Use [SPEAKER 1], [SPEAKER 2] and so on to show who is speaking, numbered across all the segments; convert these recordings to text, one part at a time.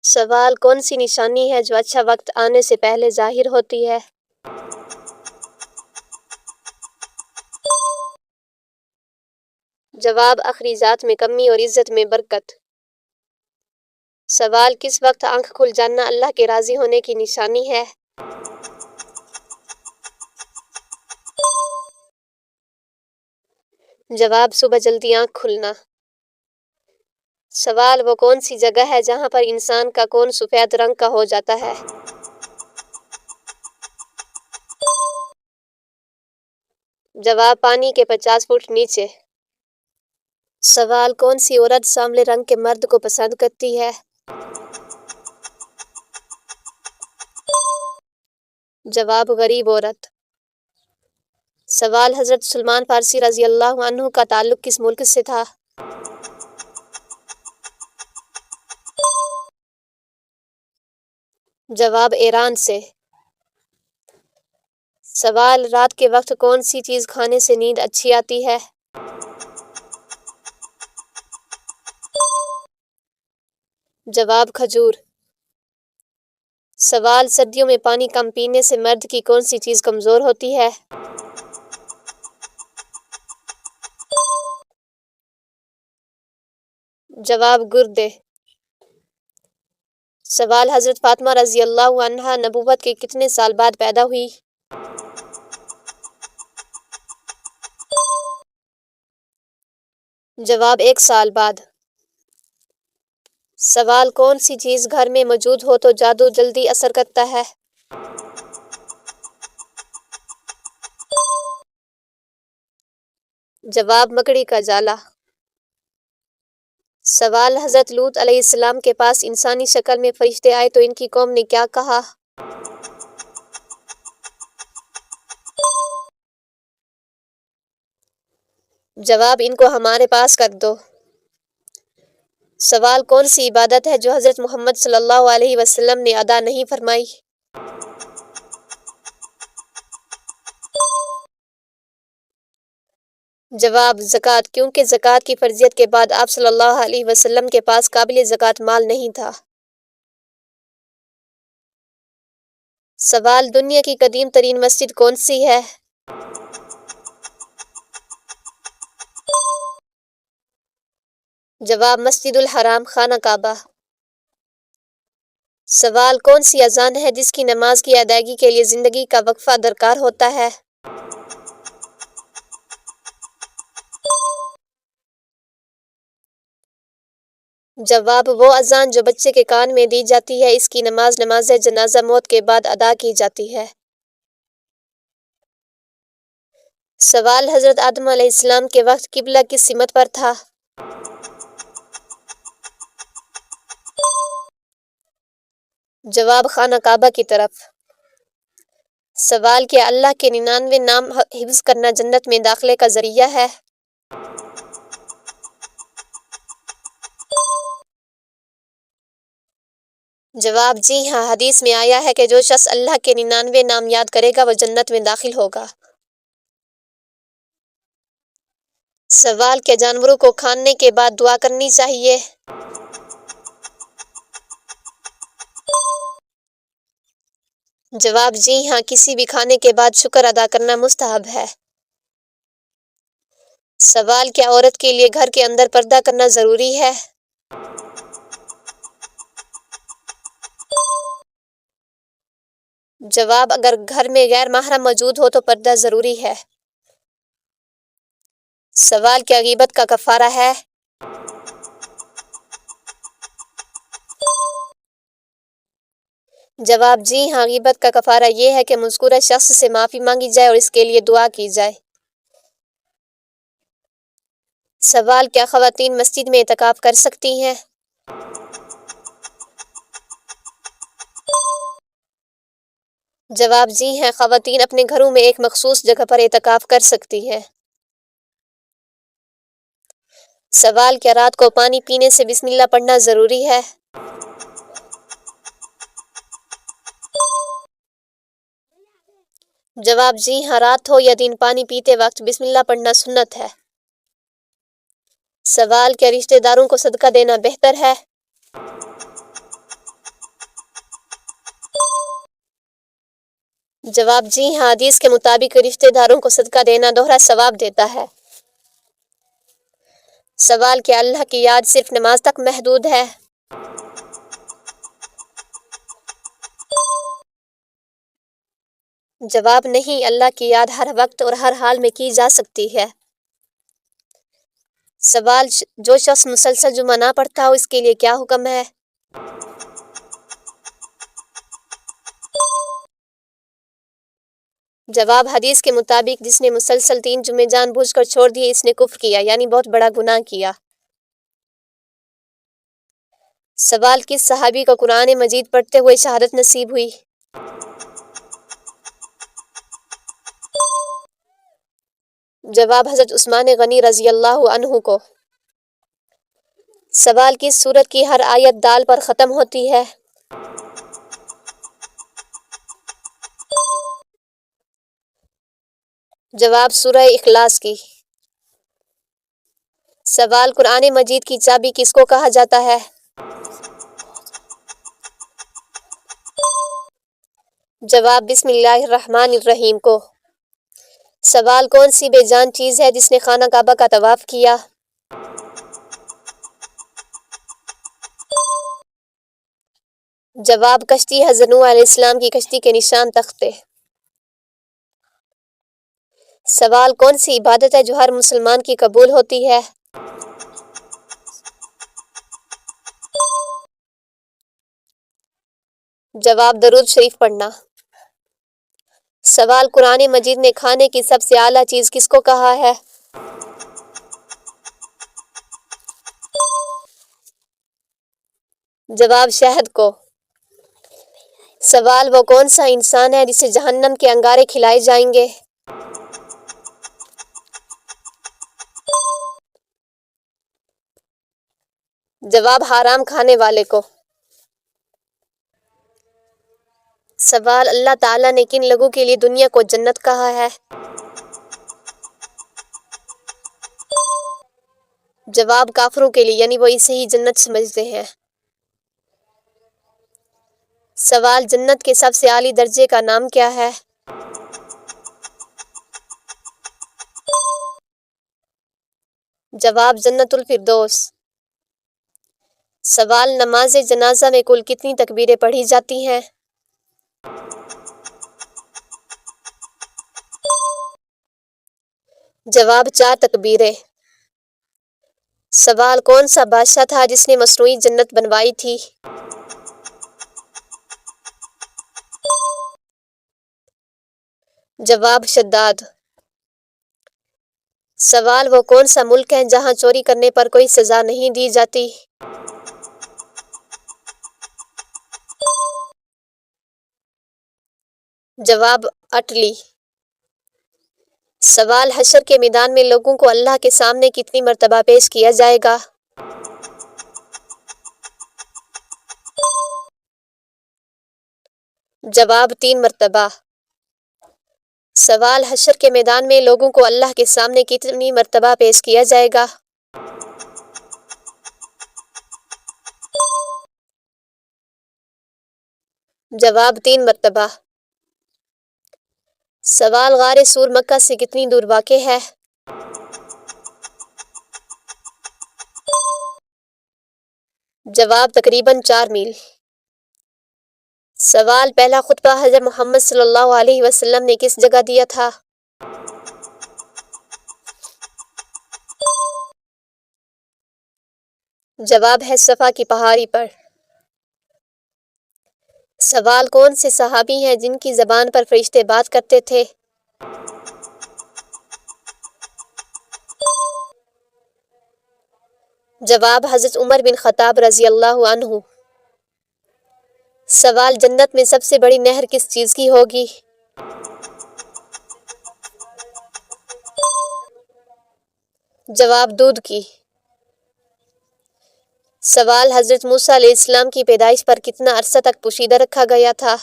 [SPEAKER 1] سوال: کون سی نشانی ہے جو اچھا وقت آنے سے پہلے ظاہر ہوتی ہے؟ جواب: اخراجات میں کمی اور عزت میں برکت۔ سوال: کس وقت آنکھ کھل جانا اللہ کے راضی ہونے کی نشانی ہے؟ جواب: صبح جلدی آنکھ کھلنا۔ سوال: وہ کون سی جگہ ہے جہاں پر انسان کا کون سفید رنگ کا ہو جاتا ہے؟ جواب: پانی کے 50 فٹ نیچے۔ سوال: کون سی عورت سانولے رنگ کے مرد کو پسند کرتی ہے؟ جواب: غریب عورت۔ سوال: حضرت سلمان فارسی رضی اللہ عنہ کا تعلق کس ملک سے تھا؟ جواب: ایران سے۔ سوال: رات کے وقت کون سی چیز کھانے سے نیند اچھی آتی ہے؟ جواب: کھجور۔ سوال: سردیوں میں پانی کم پینے سے مرد کی کون سی چیز کمزور ہوتی ہے؟ جواب: گردے۔ سوال: حضرت فاطمہ رضی اللہ عنہا نبوت کے کتنے سال بعد پیدا ہوئی؟ جواب: 1 سال بعد۔ سوال: کون سی چیز گھر میں موجود ہو تو جادو جلدی اثر کرتا ہے؟ جواب: مکڑی کا جالا۔ سوال: حضرت لوط علیہ السلام کے پاس انسانی شکل میں فرشتے آئے تو ان کی قوم نے کیا کہا؟ جواب: ان کو ہمارے پاس کر دو۔ سوال: کون سی عبادت ہے جو حضرت محمد صلی اللہ علیہ وسلم نے ادا نہیں فرمائی؟ جواب: زکوٰۃ، کیونکہ زکوٰۃ کی فرضیت کے بعد آپ صلی اللہ علیہ وسلم کے پاس قابل زکوٰۃ مال نہیں تھا۔ سوال: دنیا کی قدیم ترین مسجد کون سی ہے؟ جواب: مسجد الحرام، خانہ کعبہ۔ سوال: کون سی اذان ہے جس کی نماز کی ادائیگی کے لیے زندگی کا وقفہ درکار ہوتا ہے؟ جواب: وہ اذان جو بچے کے کان میں دی جاتی ہے، اس کی نماز نماز جنازہ موت کے بعد ادا کی جاتی ہے۔ سوال: حضرت آدم علیہ السلام کے وقت قبلہ کس سمت پر تھا؟ جواب: خانہ کعبہ کی طرف۔ سوال: کیا اللہ کے 99 نام حفظ کرنا جنت میں داخلے کا ذریعہ ہے؟ جواب: جی ہاں، حدیث میں آیا ہے کہ جو شخص اللہ کے 99 نام یاد کرے گا وہ جنت میں داخل ہوگا۔ سوال: کیا جانوروں کو کھانے کے بعد دعا کرنی چاہیے؟ جواب: جی ہاں، کسی بھی کھانے کے بعد شکر ادا کرنا مستحب ہے۔ سوال: کیا عورت کے لیے گھر کے اندر پردہ کرنا ضروری ہے؟ جواب: اگر گھر میں غیر محرم موجود ہو تو پردہ ضروری ہے۔ سوال: کیا غیبت کا کفارہ ہے؟ جواب: جی ہاں، غیبت کا کفارہ یہ ہے کہ مذکورہ شخص سے معافی مانگی جائے اور اس کے لیے دعا کی جائے۔ سوال: کیا خواتین مسجد میں اعتکاف کر سکتی ہیں؟ جواب: جی ہاں، خواتین اپنے گھروں میں ایک مخصوص جگہ پر اعتکاف کر سکتی ہیں۔ سوال: کیا رات کو پانی پینے سے بسم اللہ پڑھنا ضروری ہے؟ جواب: جی ہاں، رات ہو یا دن پانی پیتے وقت بسم اللہ پڑھنا سنت ہے۔ سوال: کیا رشتہ داروں کو صدقہ دینا بہتر ہے؟ جواب جی ہاں، حدیث کے مطابق رشتہ داروں کو صدقہ دینا دوہرا ثواب دیتا ہے۔ سوال: کیا اللہ کی یاد صرف نماز تک محدود ہے؟ جواب نہیں، اللہ کی یاد ہر وقت اور ہر حال میں کی جا سکتی ہے۔ سوال: جو شخص مسلسل جمعہ نہ پڑھتا ہو اس کے لیے کیا حکم ہے؟ جواب: حدیث کے مطابق جس نے مسلسل 3 جمعے جان بوجھ کر چھوڑ دیے اس نے کفر کیا، یعنی بہت بڑا گناہ کیا۔ سوال: کس صحابی کو قرآن مجید پڑھتے ہوئے شہادت نصیب ہوئی؟ جواب: حضرت عثمان غنی رضی اللہ عنہ کو۔ سوال: کس سورت کی ہر آیت دال پر ختم ہوتی ہے؟ جواب: سورہ اخلاص کی۔ سوال: قرآن مجید کی چابی کس کو کہا جاتا ہے؟ جواب: بسم اللہ الرحمن الرحیم کو۔ سوال: کون سی بے جان چیز ہے جس نے خانہ کعبہ کا طواف کیا؟ جواب: کشتی حضرت نوح علیہ السلام کی کشتی کے نشان تختے۔ سوال: کون سی عبادت ہے جو ہر مسلمان کی قبول ہوتی ہے؟ جواب: درود شریف پڑھنا۔ سوال: قرآن مجید نے کھانے کی سب سے اعلیٰ چیز کس کو کہا ہے؟ جواب: شہد کو۔ سوال: وہ کون سا انسان ہے جسے جہنم کے انگارے کھلائے جائیں گے؟ جواب: حرام کھانے والے کو۔ سوال: اللہ تعالیٰ نے کن لوگوں کے لیے دنیا کو جنت کہا ہے؟ جواب: کافروں کے لیے، یعنی وہ اسے ہی جنت سمجھتے ہیں۔ سوال: جنت کے سب سے اعلیٰ درجے کا نام کیا ہے؟ جواب: جنت الفردوس۔ سوال: نماز جنازہ میں کل کتنی تکبیریں پڑھی جاتی ہیں؟ جواب: 4 تکبیریں۔ سوال: کون سا بادشاہ تھا جس نے مصنوعی جنت بنوائی تھی؟ جواب: شداد۔ سوال: وہ کون سا ملک ہے جہاں چوری کرنے پر کوئی سزا نہیں دی جاتی؟ جواب: اٹلی۔ سوال: حشر کے میدان میں لوگوں کو اللہ کے سامنے کتنی مرتبہ پیش کیا جائے گا؟ جواب: 3 مرتبہ۔ سوال: حشر کے میدان میں لوگوں کو اللہ کے سامنے کتنی مرتبہ پیش کیا جائے گا؟ جواب: 3 مرتبہ۔ سوال: غار سور مکہ سے کتنی دور واقع ہے؟ جواب: تقریباً 4 میل۔ سوال: پہلا خطبہ حضرت محمد صلی اللہ علیہ وسلم نے کس جگہ دیا تھا؟ جواب ہے صفا کی پہاڑی پر۔ سوال: کون سے صحابی ہیں جن کی زبان پر فرشتے بات کرتے تھے؟ جواب: حضرت عمر بن خطاب رضی اللہ عنہ۔ سوال: جنت میں سب سے بڑی نہر کس چیز کی ہوگی؟ جواب: دودھ کی۔ سوال: حضرت موسیٰ علیہ السلام کی پیدائش پر کتنا عرصہ تک پوشیدہ رکھا گیا تھا؟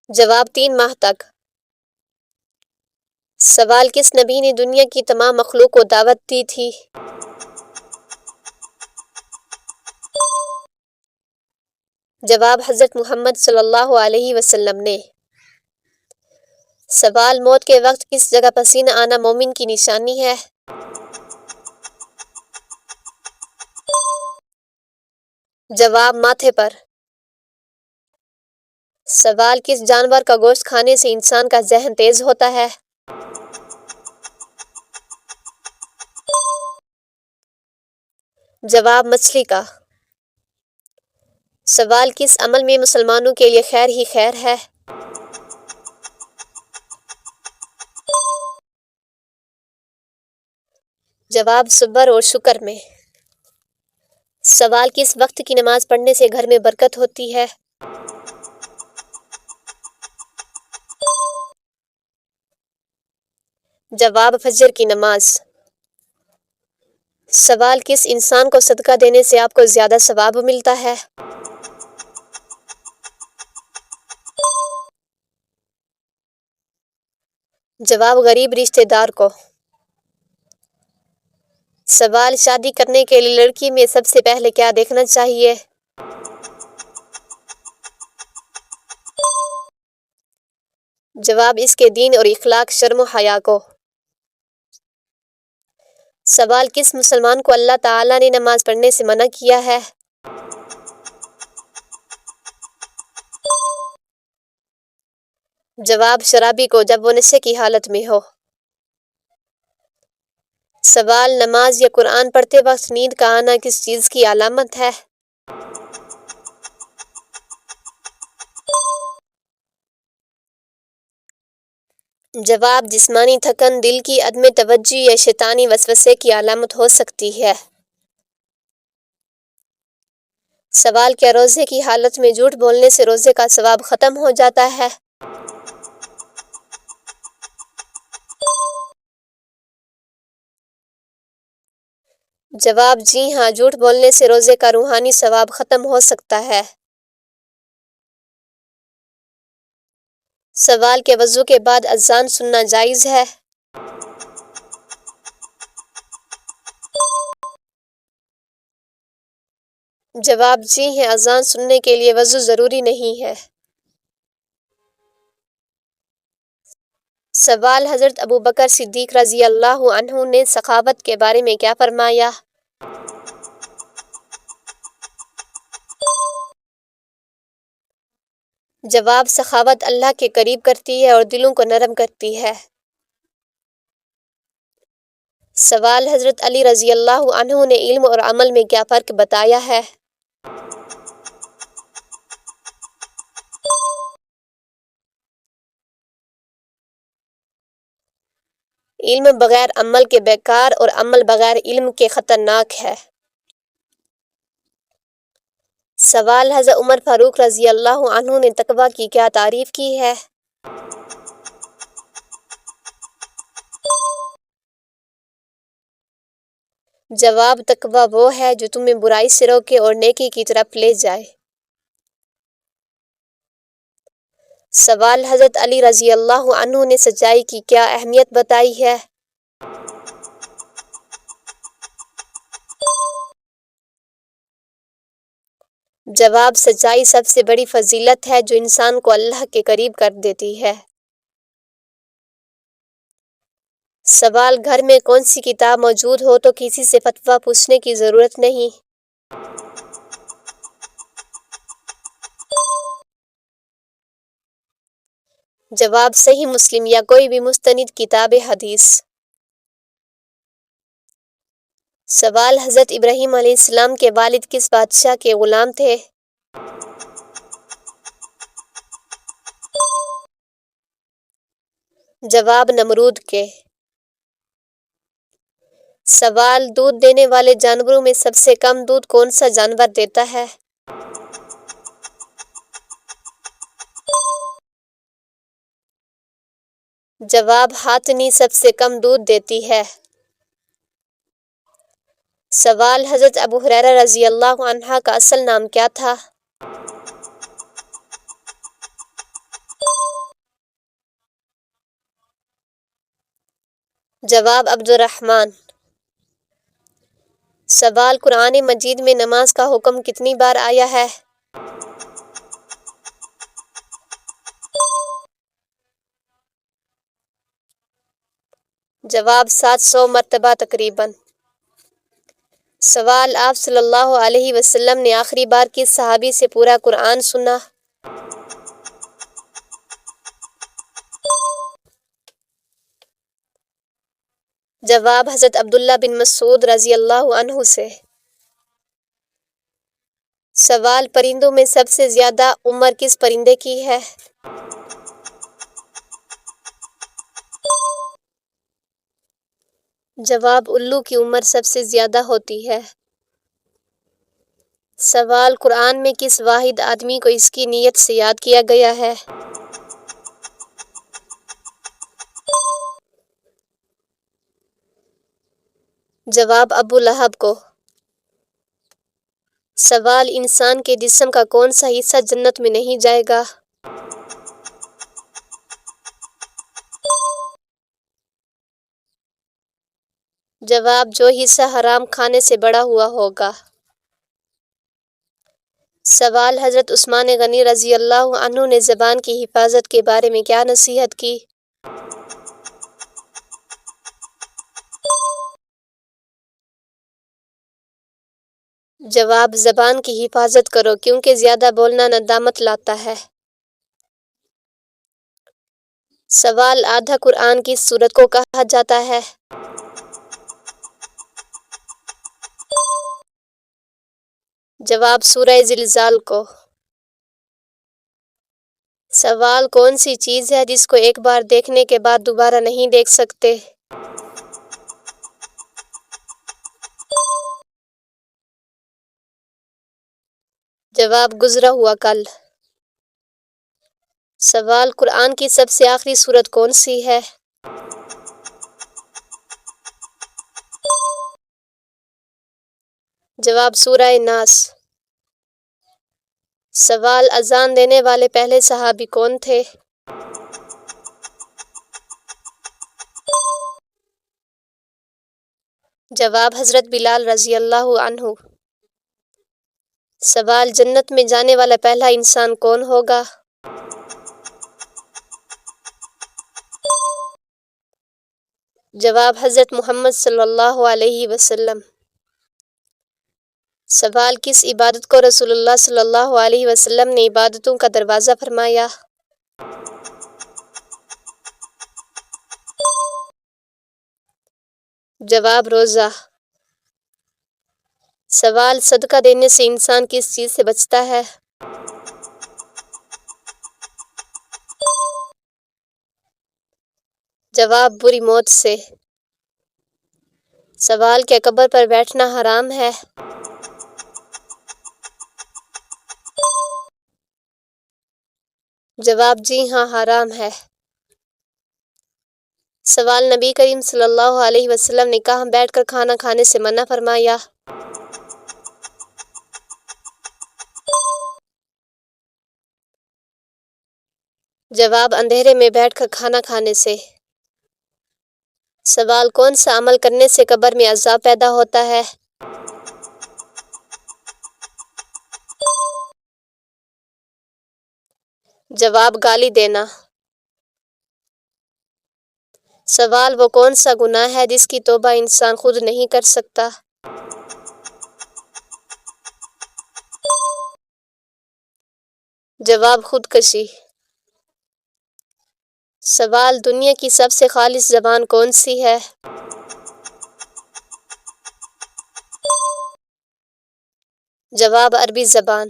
[SPEAKER 1] جواب: 3 ماہ تک۔ سوال: کس نبی نے دنیا کی تمام مخلوق کو دعوت دی تھی؟ جواب حضرت محمد صلی اللہ علیہ وسلم نے۔ سوال موت کے وقت کس جگہ پسینہ آنا مومن کی نشانی ہے؟ جواب ماتھے پر۔ سوال کس جانور کا گوشت کھانے سے انسان کا ذہن تیز ہوتا ہے؟ جواب مچھلی کا۔ سوال کس عمل میں مسلمانوں کے لیے خیر ہی خیر ہے؟ جواب صبر اور شکر میں۔ سوال کس وقت کی نماز پڑھنے سے گھر میں برکت ہوتی ہے؟ جواب فجر کی نماز۔ سوال کس انسان کو صدقہ دینے سے آپ کو زیادہ ثواب ملتا ہے؟ جواب غریب رشتہ دار کو۔ سوال شادی کرنے کے لیے لڑکی میں سب سے پہلے کیا دیکھنا چاہیے؟ جواب اس کے دین اور اخلاق، شرم و حیا کو۔ سوال کس مسلمان کو اللہ تعالیٰ نے نماز پڑھنے سے منع کیا ہے؟ جواب شرابی کو جب وہ نشے کی حالت میں ہو۔ سوال نماز یا قرآن پڑھتے وقت نیند کا آنا کس چیز کی علامت ہے؟ جواب جسمانی تھکن، دل کی عدم توجہ یا شیطانی وسوسے کی علامت ہو سکتی ہے۔ سوال کیا روزے کی حالت میں جھوٹ بولنے سے روزے کا ثواب ختم ہو جاتا ہے؟ جواب جی ہاں، جھوٹ بولنے سے روزے کا روحانی ثواب ختم ہو سکتا ہے۔ سوال کے وضو کے بعد اذان سننا جائز ہے؟ جواب جی ہے، اذان سننے کے لیے وضو ضروری نہیں ہے۔ سوال حضرت ابوبکر صدیق رضی اللہ عنہ نے سخاوت کے بارے میں کیا فرمایا؟ جواب سخاوت اللہ کے قریب کرتی ہے اور دلوں کو نرم کرتی ہے۔ سوال حضرت علی رضی اللہ عنہ نے علم اور عمل میں کیا فرق بتایا ہے؟ علم بغیر عمل کے بیکار اور عمل بغیر علم کے خطرناک ہے۔ سوال حضرت عمر فاروق رضی اللہ عنہ نے تقویٰ کی کیا تعریف کی ہے؟ جواب تقویٰ وہ ہے جو تمہیں برائی سے روکے اور نیکی کی طرف لے جائے۔ سوال حضرت علی رضی اللہ عنہ نے سچائی کی کیا اہمیت بتائی ہے؟ جواب سچائی سب سے بڑی فضیلت ہے جو انسان کو اللہ کے قریب کر دیتی ہے۔ سوال گھر میں کون سی کتاب موجود ہو تو کسی سے فتویٰ پوچھنے کی ضرورت نہیں؟ جواب صحیح مسلم یا کوئی بھی مستند کتاب حدیث۔ سوال حضرت ابراہیم علیہ السلام کے والد کس بادشاہ کے غلام تھے؟ جواب نمرود کے۔ سوال دودھ دینے والے جانوروں میں سب سے کم دودھ کون سا جانور دیتا ہے؟ جواب ہاتھنی سب سے کم دودھ دیتی ہے۔ سوال حضرت ابو ہریرہ رضی اللہ عنہ کا اصل نام کیا تھا؟ جواب عبد الرحمن۔ سوال قرآن مجید میں نماز کا حکم کتنی بار آیا ہے؟ جواب 700 مرتبہ تقریباً۔ سوال آپ صلی اللہ علیہ وسلم نے آخری بار کس صحابی سے پورا قرآن سنا؟ جواب حضرت عبداللہ بن مسعود رضی اللہ عنہ سے۔ سوال پرندوں میں سب سے زیادہ عمر کس پرندے کی ہے؟ جواب الو کی عمر سب سے زیادہ ہوتی ہے۔ سوال قرآن میں کس واحد آدمی کو اس کی نیت سے یاد کیا گیا ہے؟ جواب ابو لہب کو۔ سوال انسان کے جسم کا کون سا حصہ جنت میں نہیں جائے گا؟ جواب جو حصہ حرام کھانے سے بڑا ہوا ہوگا۔ سوال حضرت عثمان غنی رضی اللہ عنہ نے زبان کی حفاظت کے بارے میں کیا نصیحت کی؟ جواب زبان کی حفاظت کرو کیونکہ زیادہ بولنا ندامت لاتا ہے۔ سوال آدھا قرآن کس سورت کو کہا جاتا ہے؟ جواب سورہ زلزال کو۔ سوال کون سی چیز ہے جس کو ایک بار دیکھنے کے بعد دوبارہ نہیں دیکھ سکتے؟ جواب گزرا ہوا کل۔ سوال قرآن کی سب سے آخری سورت کون سی ہے؟ جواب سورہ ناس۔ سوال اذان دینے والے پہلے صحابی کون تھے؟ جواب حضرت بلال رضی اللہ عنہ۔ سوال جنت میں جانے والا پہلا انسان کون ہوگا؟ جواب حضرت محمد صلی اللہ علیہ وسلم۔ سوال کس عبادت کو رسول اللہ صلی اللہ علیہ وسلم نے عبادتوں کا دروازہ فرمایا؟ جواب روزہ۔ سوال صدقہ دینے سے انسان کس چیز سے بچتا ہے؟ جواب بری موت سے۔ سوال کیا قبر پر بیٹھنا حرام ہے؟ جواب جی ہاں حرام ہے۔ سوال نبی کریم صلی اللہ علیہ وسلم نے کہاں بیٹھ کر کھانا کھانے سے منع فرمایا؟ جواب اندھیرے میں بیٹھ کر کھانا کھانے سے۔ سوال کون سا عمل کرنے سے قبر میں عذاب پیدا ہوتا ہے؟ جواب گالی دینا۔ سوال وہ کون سا گناہ ہے جس کی توبہ انسان خود نہیں کر سکتا؟ جواب خودکشی۔ سوال دنیا کی سب سے خالص زبان کون سی ہے؟ جواب عربی زبان۔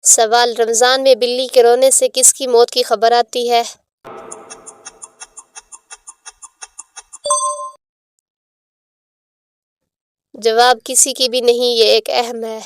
[SPEAKER 1] سوال رمضان میں بلی کے رونے سے کس کی موت کی خبر آتی ہے؟ جواب کسی کی بھی نہیں، یہ ایک اہم ہے۔